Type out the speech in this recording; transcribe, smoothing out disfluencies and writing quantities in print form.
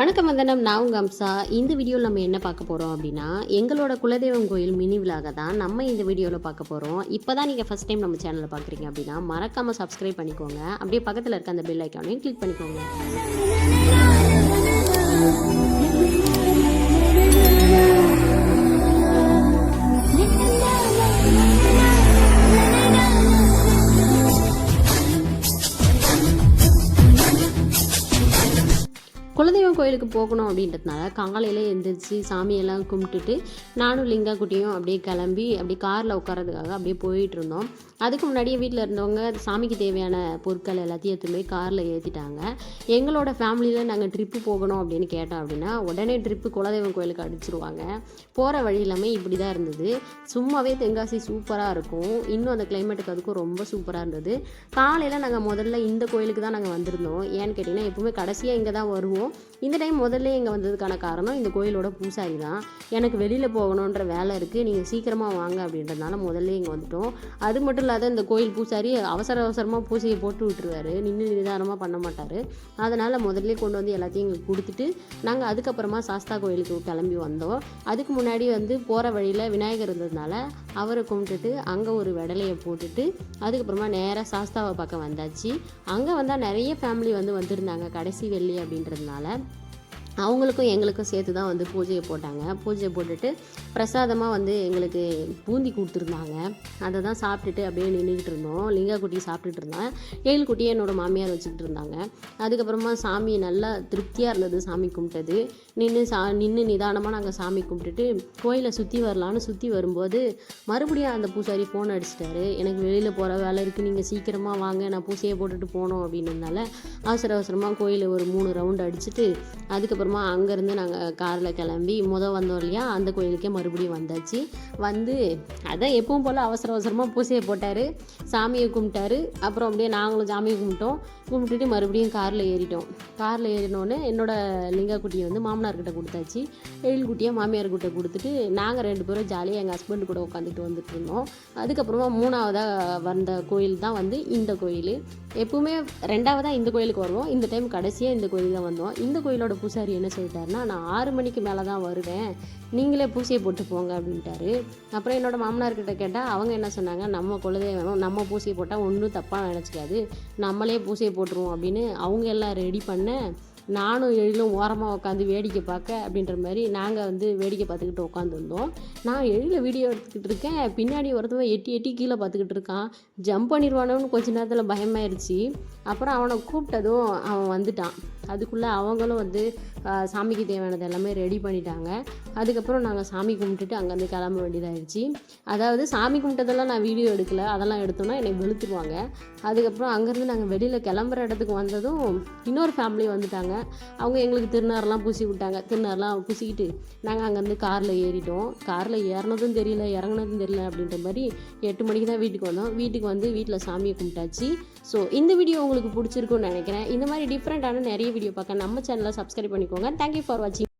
வணக்கம் வந்தனம், நான் உங்கள் அம்சா. இந்த வீடியோவில் நம்ம என்ன பார்க்க போகிறோம் அப்படின்னா, எங்களோட குலதெய்வம் கோயில் மினி விலாக தான் நம்ம இந்த வீடியோவில் பார்க்க போகிறோம். இப்போ தான் நீங்கள் ஃபஸ்ட் டைம் நம்ம சேனலில் பார்க்குறீங்க அப்படின்னா மறக்காமல் சப்ஸ்கிரைப் பண்ணிக்கோங்க. அப்படியே பக்கத்தில் இருக்க அந்த பெல் ஐக்கானையும் கிளிக் பண்ணிக்கோங்க. குலதெய்வம் கோயிலுக்கு போகணும் அப்படின்றதுனால காலையில் எழுந்திரிச்சு சாமியெல்லாம் கும்பிட்டுட்டு நானும் லிங்கா குட்டியும் அப்படியே கிளம்பி அப்படியே காரில் உட்காரதுக்காக அப்படியே போயிட்டு இருந்தோம். அதுக்கு முன்னாடியே வீட்டில் இருந்தவங்க சாமிக்கு தேவையான பொருட்கள் எல்லாத்தையும் எடுத்துகிட்டு போய் காரில் ஏற்றிட்டாங்க. எங்களோட ஃபேமிலியில் நாங்கள் ட்ரிப்பு போகணும் அப்படின்னு கேட்டோம் அப்படின்னா உடனே ட்ரிப்பு குலதெய்வம் கோயிலுக்கு அடிச்சிருவாங்க. போகிற வழி எல்லாமே இப்படி தான் இருந்தது. சும்மாவே தென்காசி சூப்பராக இருக்கும். இன்னும் அந்த கிளைமேட்டுக்கு அதுக்கும் ரொம்ப சூப்பராக இருந்தது. காலையில் நாங்கள் முதல்ல இந்த கோயிலுக்கு தான் நாங்கள் வந்திருந்தோம். ஏன்னு கேட்டிங்கன்னா எப்பவுமே கடைசியாக இங்கே தான் வருவோம். இந்த டைம் முதல்ல இங்கே வந்ததுக்கான காரணம் இந்த கோயிலோட பூசாரி தான். எனக்கு வெளியில் போகணுன்ற வேலை இருக்குது, நீங்கள் சீக்கிரமாக வாங்க அப்படின்றதுனால முதல்ல இங்கே வந்துட்டோம். அது மட்டும் இல்லாத இந்த கோயில் பூசாரி அவசரமாக பூசையை போட்டு விட்டுருவார், நின்று நிதானமாக பண்ண மாட்டார். அதனால் முதல்ல கொண்டு வந்து எல்லாத்தையும் எங்களுக்கு கொடுத்துட்டு நாங்கள் அதுக்கப்புறமா சாஸ்தா கோயிலுக்கு கிளம்பி வந்தோம். அதுக்கு முன்னாடி போகிற வழியில் விநாயகர் இருந்ததுனால அவரை கும்பிட்டுட்டு அங்கே ஒரு வெடலையை போட்டுட்டு அதுக்கப்புறமா நேராக சாஸ்தாவை பக்கம் வந்தாச்சு. அங்கே வந்தால் நிறைய ஃபேமிலி வந்திருந்தாங்க கடைசி வெள்ளி அப்படின்றதுனால அவங்களுக்கும் எங்களுக்கும் சேர்த்து தான் பூஜையை போட்டாங்க. பூஜையை போட்டுட்டு பிரசாதமாக எங்களுக்கு பூந்தி கொடுத்துருந்தாங்க. அதை தான் சாப்பிட்டுட்டு அப்படியே நின்றுக்கிட்டு இருந்தோம். லிங்கா குட்டி சாப்பிட்டுட்டு இருந்தேன். ஏழு குட்டியை என்னோடய மாமியார் வச்சுக்கிட்டு இருந்தாங்க. அதுக்கப்புறமா சாமி நல்லா திருப்தியாக இருந்தது சாமி கும்பிட்டது. நின்று நிதானமாக நாங்கள் சாமி கும்பிட்டுட்டு கோயிலை சுற்றி வரலான்னு சுற்றி வரும்போது மறுபடியும் அந்த பூசாரி ஃபோன் அடிச்சிட்டாரு. எனக்கு வெளியில் போகிற வேலை இருக்குது, நீங்கள் சீக்கிரமாக வாங்க, நான் பூசையை போட்டுட்டு போனோம் அப்படின்றதுனால அவசரமாக கோயிலை ஒரு 3 ரவுண்டு அடிச்சுட்டு அதுக்கப்புறமா அங்கேருந்து நாங்கள் காரில் கிளம்பி வந்தோம் இல்லையா, அந்த கோயிலுக்கே மறுபடியும் வந்தாச்சு. அதான் எப்பவும் போல் அவசரமாக பூசையை போட்டார், சாமியை கும்பிட்டாரு. அப்புறம் அப்படியே நாங்களும் சாமியை கும்பிட்டுட்டு மறுபடியும் காரில் ஏறிட்டோம். காரில் ஏறினோன்னே என்னோடய லிங்கா குட்டியை மாமனார்கிட்ட கொடுத்தாச்சு. எழில் குட்டியை மாமியார்கிட்ட கொடுத்துட்டு நாங்கள் 2 பேரும் ஜாலியாக எங்கள் ஹஸ்பண்டு கூட உட்காந்துட்டு வந்துட்டு இருந்தோம். அதுக்கப்புறமா 3ஆவதாக வந்த கோயில் தான் இந்த கோயில். எப்பவுமே 2ஆவதாக இந்த கோயிலுக்கு வருவோம். இந்த டைம் கடைசியாக இந்த கோயில் தான் வந்தோம். இந்த கோயிலோட பூசாரி என்ன சொல்லிட்டாருன்னா, நான் 6 மணிக்கு மேலே தான் வருவேன், நீங்களே பூசையை போட்டு போங்க அப்படின்ட்டாரு. அப்புறம் என்னோடய மாமனார்கிட்ட கேட்டால் அவங்க என்ன சொன்னாங்க, நம்ம குலதெய்வம் நம்ம பூசையை போட்டால் ஒன்றும் தப்பாக நினச்சிக்காது, நம்மளே பூசையை போட்டுருவோம் அப்படின்னு அவங்க எல்லாம் ரெடி பண்ண நானும் எழிலும் ஓரமாக உட்காந்து வேடிக்கை பார்க்க அப்படின்ற மாதிரி நாங்கள் வேடிக்கை பார்த்துக்கிட்டு உட்காந்துருந்தோம். நான் எழில் வீடியோ எடுத்துக்கிட்டு இருக்கேன், பின்னாடி ஒருத்தவன் எட்டி கீழே பார்த்துக்கிட்டு இருக்கான். ஜம்ப் பண்ணிடுவானோன்னு கொஞ்ச நேரத்தில் பயமாயிருச்சு. அப்புறம் அவனை கூப்பிட்டதும் அவன் வந்துட்டான். அதுக்குள்ளே அவங்களும் சாமிக்கு தேவையானது எல்லாமே ரெடி பண்ணிட்டாங்க. அதுக்கப்புறம் நாங்கள் சாமி கும்பிட்டுட்டு அங்கேருந்து கிளம்ப வேண்டியதாகிடுச்சு. அதாவது சாமி கும்பிட்டதெல்லாம் நான் வீடியோ எடுக்கலை, அதெல்லாம் எடுத்தோன்னா என்னை வெளுத்துருவாங்க. அதுக்கப்புறம் அங்கேருந்து நாங்கள் வெளியில் கிளம்புற இடத்துக்கு வந்ததும் இன்னொரு ஃபேமிலி வந்துட்டாங்க. அவங்க எங்களுக்கு திருநாரெலாம் பூசி விட்டாங்க. திருநாரெலாம் பூசிக்கிட்டு நாங்கள் அங்கேருந்து காரில் ஏறிட்டோம். காரில் ஏறினதும் தெரியல, இறங்கினதும் தெரியல அப்படின்ற மாதிரி 8 மணிக்கு தான் வீட்டுக்கு வந்தோம். வீட்டுக்கு வீட்டில் சாமியை கும்பிட்டாச்சு. ஸோ இந்த வீடியோ உங்களுக்கு பிடிச்சிருக்குன்னு நினைக்கிறேன். இந்த மாதிரி டிஃப்ரெண்ட்டான நிறைய வீடியோ பார்க்க நம்ம சேனலை சப்ஸ்கிரைப் பண்ணிக்கோங்க. தேங்க்யூ ஃபார் வாட்சிங்.